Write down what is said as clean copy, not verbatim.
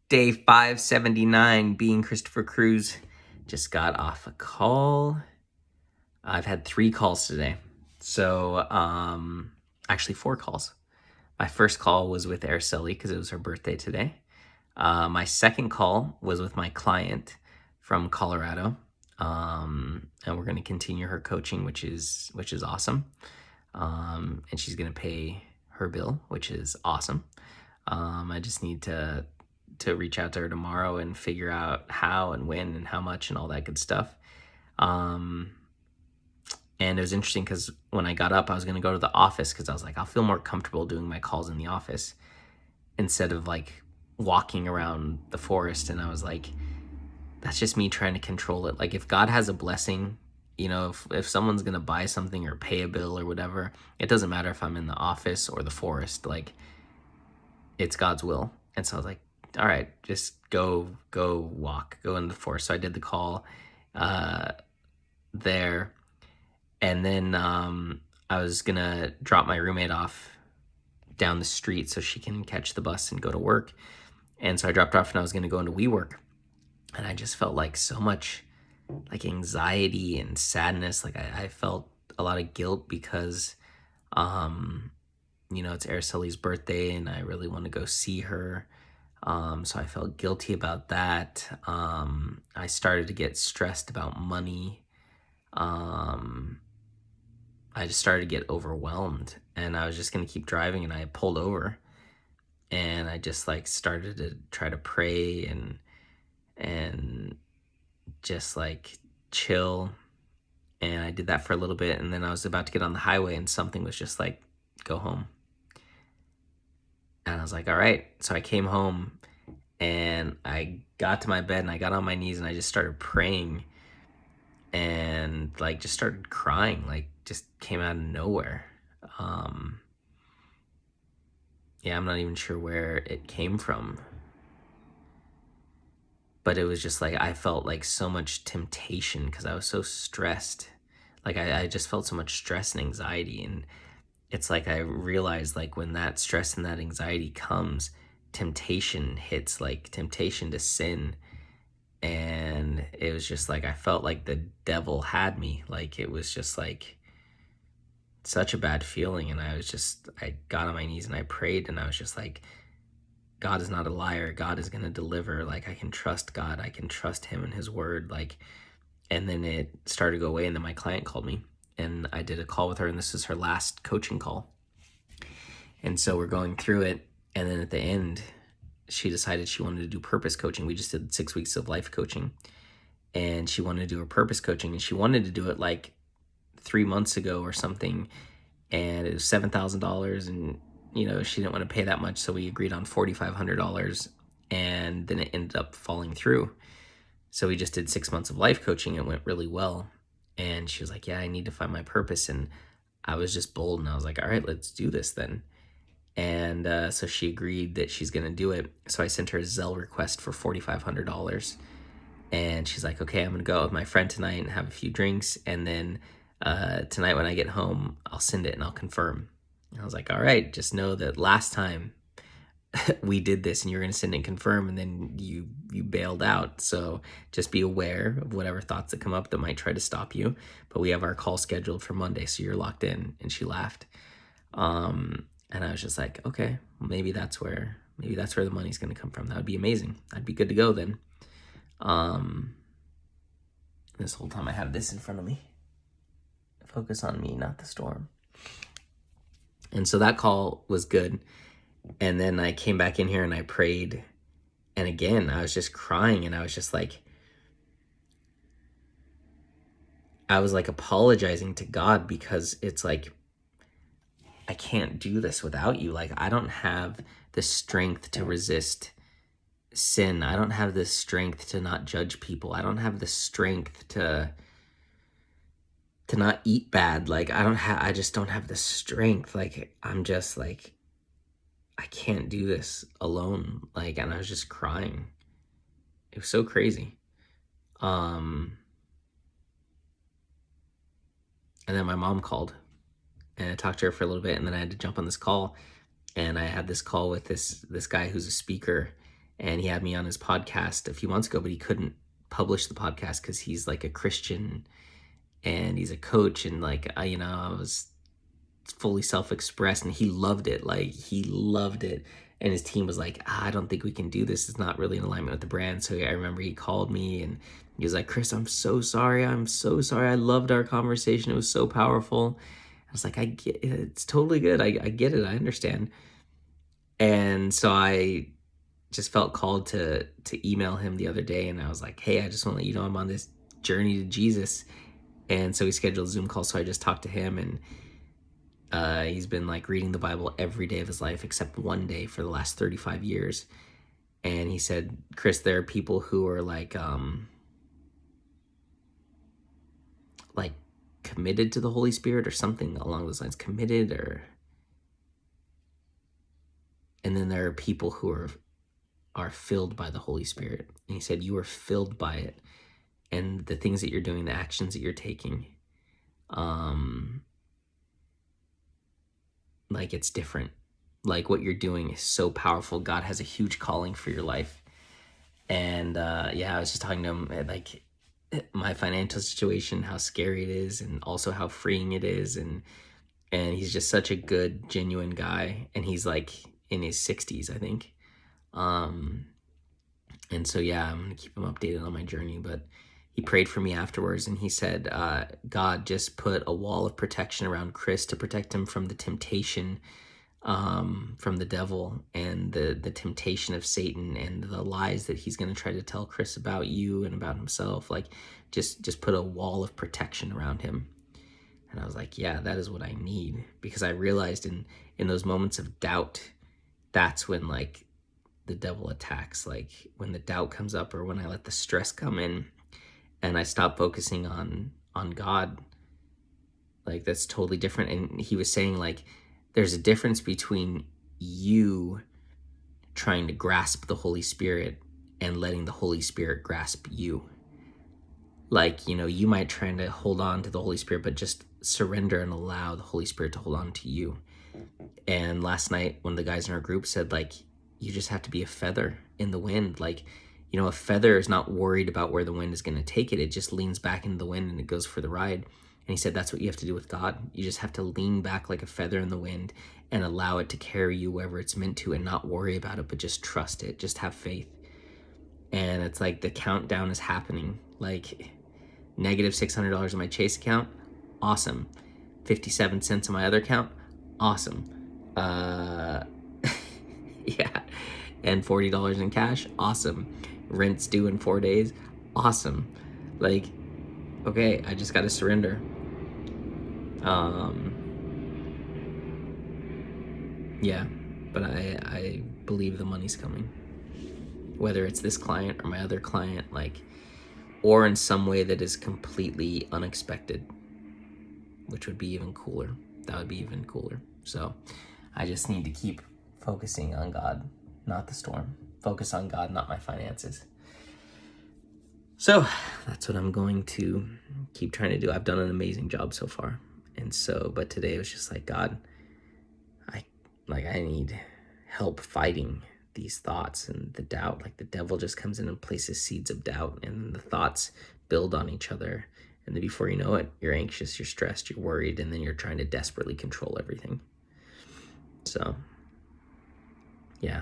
Day 579, being Christopher Cruz. Just got off a call. I've had 3 calls today. So, actually 4 calls. My first call was with Araceli because it was her birthday today. My second call was with my client from Colorado. And we're going to continue her coaching, which is awesome. And she's going to pay her bill, which is awesome. I just need to reach out to her tomorrow and figure out how and when and how much and all that good stuff. And it was interesting because when I got up, I was going to go to the office because I was like, I'll feel more comfortable doing my calls in the office instead of like walking around the forest. And I was like, that's just me trying to control it. Like if God has a blessing, you know, if someone's going to buy something or pay a bill or whatever, it doesn't matter if I'm in the office or the forest, like it's God's will. And so I was like, all right, just go walk, go in the forest. So I did the call there. And then I was going to drop my roommate off down the street so she can catch the bus and go to work. And so I dropped her off and I was going to go into WeWork. And I just felt like so much like anxiety and sadness. Like I felt a lot of guilt because, you know, it's Araceli's birthday and I really want to go see her. So I felt guilty about that. I started to get stressed about money. I just started to get overwhelmed and I was just going to keep driving and I pulled over and I just like started to try to pray and just like chill. And I did that for a little bit and then I was about to get on the highway and something was just like, go home. And I was like, all right. So I came home and I got to my bed and I got on my knees and I just started praying and like just started crying, like just came out of nowhere. Yeah, I'm not even sure where it came from. But it was just like I felt like so much temptation because I was so stressed. Like I just felt so much stress and anxiety. And it's like I realized like when that stress and that anxiety comes, temptation hits, like temptation to sin. And it was just like I felt like the devil had me. Like it was just like such a bad feeling. And I got on my knees and I prayed and I was just like, God is not a liar. God is going to deliver. Like I can trust God. I can trust him and his word. Like, and then it started to go away. And then my client called me and I did a call with her and this is her last coaching call. And so we're going through it. And then at the end, she decided she wanted to do purpose coaching. We just did 6 weeks of life coaching and she wanted to do her purpose coaching and she wanted to do it like 3 months ago or something. And it was $7,000 and, you know, she didn't want to pay that much. So we agreed on $4,500 and then it ended up falling through. So we just did 6 months of life coaching. It went really well. And she was like, yeah, I need to find my purpose. And I was just bold and I was like, all right, let's do this then. And so she agreed that she's going to do it. So I sent her a Zelle request for $4,500. And she's like, okay, I'm going to go out with my friend tonight and have a few drinks. And then tonight when I get home, I'll send it and I'll confirm. And I was like, all right, just know that last time we did this and you're going to send and confirm and then you bailed out. So just be aware of whatever thoughts that come up that might try to stop you. But we have our call scheduled for Monday, so you're locked in. And she laughed. And I was just like, okay, maybe that's where the money's going to come from. That would be amazing. I'd be good to go then. This whole time I have this in front of me. Focus on me, not the storm. And so that call was good. And then I came back in here and I prayed. And again, I was just crying and I was just like, I was like apologizing to God because it's like, I can't do this without you. Like, I don't have the strength to resist sin. I don't have the strength to not judge people. I don't have the strength to not eat bad. Like, I just don't have the strength. Like, I'm just like, I can't do this alone. Like, and I was just crying. It was so crazy. And then my mom called and I talked to her for a little bit and then I had to jump on this call and I had this call with this guy who's a speaker and he had me on his podcast a few months ago, but he couldn't publish the podcast because he's like a Christian and he's a coach, and like I was fully self-expressed, and he loved it. Like, he loved it. And his team was like, I don't think we can do this. It's not really in alignment with the brand. So I remember he called me and he was like, Chris, I'm so sorry. I'm so sorry. I loved our conversation. It was so powerful. I was like, I get it. It's totally good. I get it. I understand. And so I just felt called to email him the other day. And I was like, hey, I just want to let you know I'm on this journey to Jesus. And so we scheduled a Zoom call. So I just talked to him, and he's been like reading the Bible every day of his life except one day for the last 35 years. And he said, Chris, there are people who are like committed to the Holy Spirit or something along those lines, and then there are people who are filled by the Holy Spirit. And he said, you are filled by it. And the things that you're doing, the actions that you're taking, like, it's different. Like, what you're doing is so powerful. God has a huge calling for your life. And I was just talking to him, like, my financial situation, how scary it is, and also how freeing it is. And he's just such a good, genuine guy. And he's like in his 60s, I think. And so, I'm going to keep him updated on my journey. But he prayed for me afterwards, and he said, God just put a wall of protection around Chris to protect him from the temptation from the devil, and the temptation of Satan, and the lies that he's going to try to tell Chris about you and about himself. Like, just put a wall of protection around him. And I was like, yeah, that is what I need, because I realized in those moments of doubt, that's when like the devil attacks. Like, when the doubt comes up, or when I let the stress come in and I stop focusing on God, like, that's totally different. And he was saying, like, there's a difference between you trying to grasp the Holy Spirit and letting the Holy Spirit grasp you. Like, you might try to hold on to the Holy Spirit, but just surrender and allow the Holy Spirit to hold on to you. And last night, one of the guys in our group said, like, you just have to be a feather in the wind. Like, a feather is not worried about where the wind is going to take it. It just leans back into the wind and it goes for the ride. And he said that's what you have to do with God. You just have to lean back like a feather in the wind and allow it to carry you wherever it's meant to, and not worry about it, but just trust it. Just have faith. And it's like the countdown is happening. Like, negative $600 in my Chase account, awesome. 57 cents in my other account, awesome. And $40 in cash, awesome. Rent's due in 4 days, awesome. Like, okay, I just got to surrender. But I believe the money's coming. Whether it's this client or my other client, like, or in some way that is completely unexpected, which would be even cooler. That would be even cooler. So I just need to keep focusing on God, not the storm. Focus on God, not my finances. So that's what I'm going to keep trying to do. I've done an amazing job so far. And so, but today it was just like, God, I need help fighting these thoughts and the doubt. Like, the devil just comes in and places seeds of doubt, and the thoughts build on each other. And then before you know it, you're anxious, you're stressed, you're worried, and then you're trying to desperately control everything. So, yeah,